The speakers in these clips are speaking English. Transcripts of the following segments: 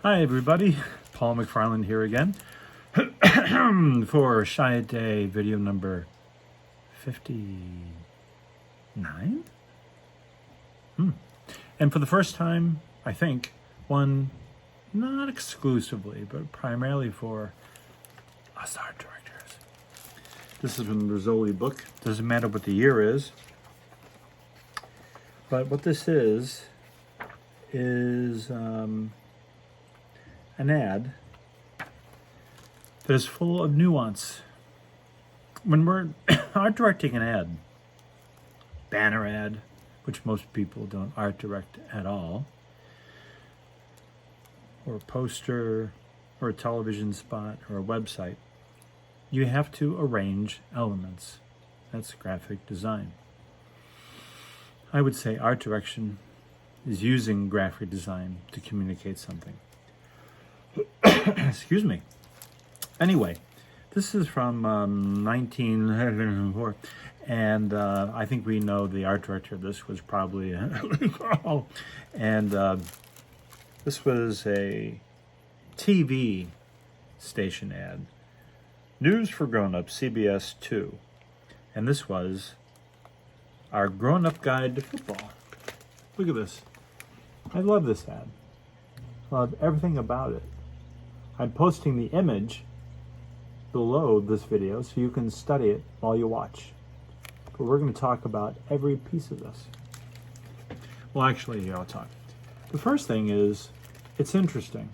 Hi everybody, Paul McFarland here again for Chiat Day video number 59? And for the first time, I think, one not exclusively, but primarily for us art directors. This is from the Rizzoli book. Doesn't matter what the year is, but what this is an ad that is full of nuance. When we're art directing an ad, banner ad, which most people don't art direct at all, or a poster, or a television spot, or a website, you have to arrange elements. That's graphic design. I would say art direction is using graphic design to communicate something. Excuse me. Anyway, this is from 1904, and I think we know the art director of this was probably and this was a TV station ad. News for Grown-Ups, CBS 2. And this was our grown-up guide to football. Look at this. I love this ad. I love everything about it. I'm posting the image below this video so you can study it while you watch. But we're going to talk about every piece of this. Well, actually, here I'll talk. The first thing is, it's interesting.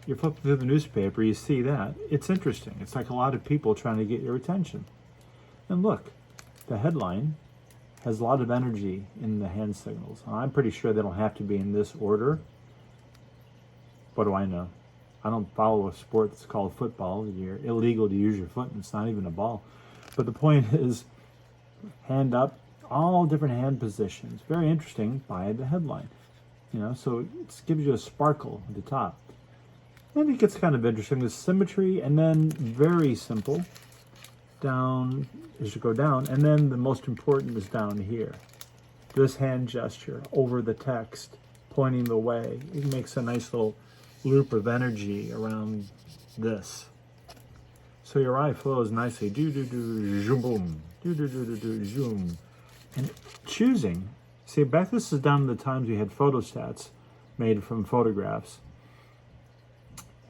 You're flipping through the newspaper, you see that. It's interesting. It's like a lot of people trying to get your attention. And look, the headline has a lot of energy in the hand signals. I'm pretty sure they don't have to be in this order. What do I know? I don't follow a sport that's called football. You're illegal to use your foot, and it's not even a ball. But the point is, hand up, all different hand positions. Very interesting by the headline. You know, so it gives you a sparkle at the top. Then it gets kind of interesting, the symmetry, and then very simple, down as you go down, and then the most important is down here. This hand gesture over the text, pointing the way. It makes a nice little loop of energy around this. So your eye flows nicely. Do-do-do, zoom, boom. Do-do-do-do-do, zoom. And choosing, see, back this is down to the times we had photostats made from photographs.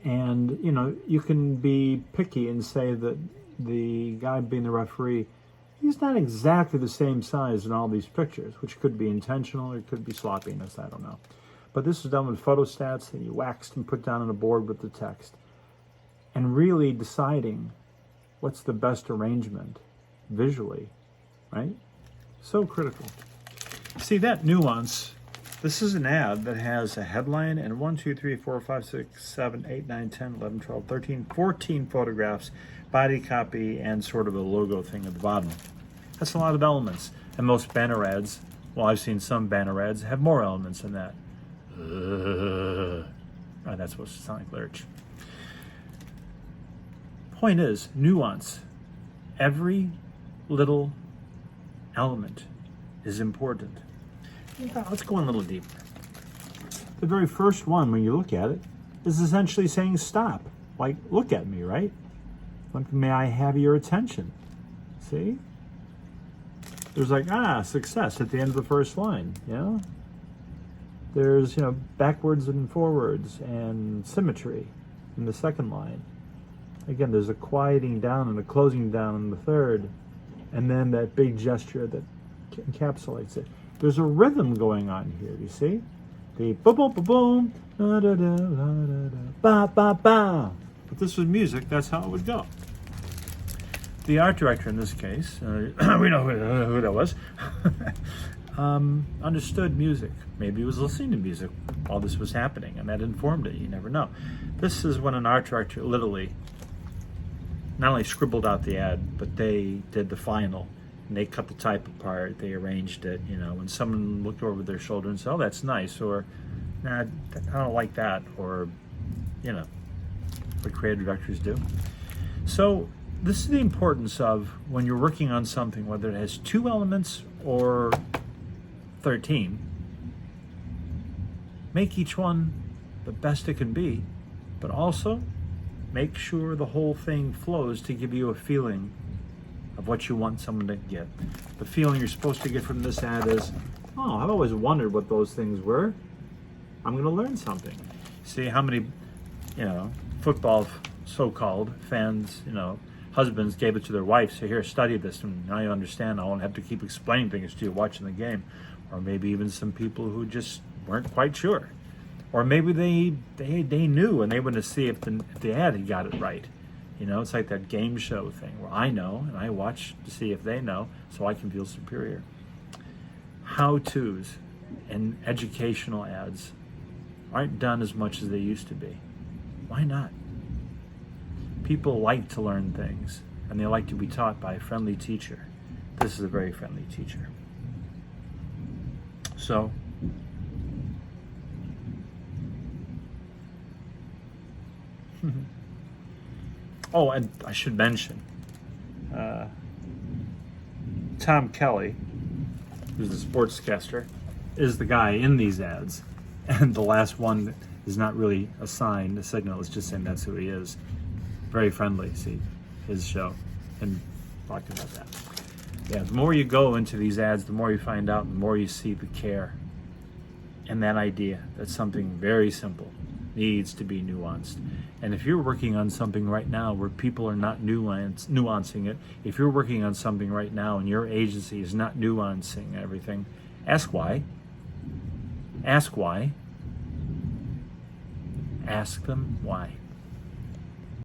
And, you know, you can be picky and say that the guy being the referee, he's not exactly the same size in all these pictures, which could be intentional or it could be sloppiness, I don't know. But this is done with photostats that you waxed and put down on a board with the text. And really deciding what's the best arrangement visually, right? So critical. See that nuance? This is an ad that has a headline and 1, 2, 3, 4, 5, 6, 7, 8, 9, 10, 11, 12, 13, 14 photographs, body copy, and sort of a logo thing at the bottom. That's a lot of elements. And most banner ads, well, I've seen some banner ads, have more elements than that. That's supposed to sound like Lurch. Point is, nuance. Every little element is important. Yeah, let's go in a little deeper. The very first one, when you look at it, is essentially saying stop. Like, look at me, right? Like, may I have your attention? See? There's like, success at the end of the first line, you know? There's, you know, backwards and forwards and symmetry in the second line. Again, there's a quieting down and a closing down in the third, and then that big gesture that encapsulates it. There's a rhythm going on here, you see? The boom, da da da da da ba ba ba. If this was music, that's how it would go. The art director in this case, we know who that was, understood music. Maybe he was listening to music while this was happening, and that informed it. You never know. This is when an art director literally not only scribbled out the ad, but they did the final. And they cut the type apart, they arranged it, you know, when someone looked over their shoulder and said, oh, that's nice, or, nah, I don't like that, or, you know, what creative directors do. So this is the importance of when you're working on something, whether it has 2 elements or 13, make each one the best it can be, but also make sure the whole thing flows to give you a feeling of what you want someone to get. The feeling you're supposed to get from this ad is, oh, I've always wondered what those things were. I'm going to learn something. See how many, football so-called fans, husbands gave it to their wives. So here, study this, and now you understand. I won't have to keep explaining things to you watching the game. Or maybe even some people who just weren't quite sure. Or maybe they knew and they wanted to see if the ad had got it right. It's like that game show thing where I know and I watch to see if they know so I can feel superior. How-tos and educational ads aren't done as much as they used to be. Why not? People like to learn things and they like to be taught by a friendly teacher. This is a very friendly teacher. So, oh, and I should mention, Tom Kelly, who's the sportscaster, is the guy in these ads. And the last one is not really a sign, a signal. It's just saying that's who he is. Very friendly, see, his show. And talking about that. Yeah, the more you go into these ads, the more you find out, the more you see the care. And that idea that something very simple needs to be nuanced. And if you're working on something right now where people are not nuancing it, if you're working on something right now and your agency is not nuancing everything, ask why. Ask why. Ask them why.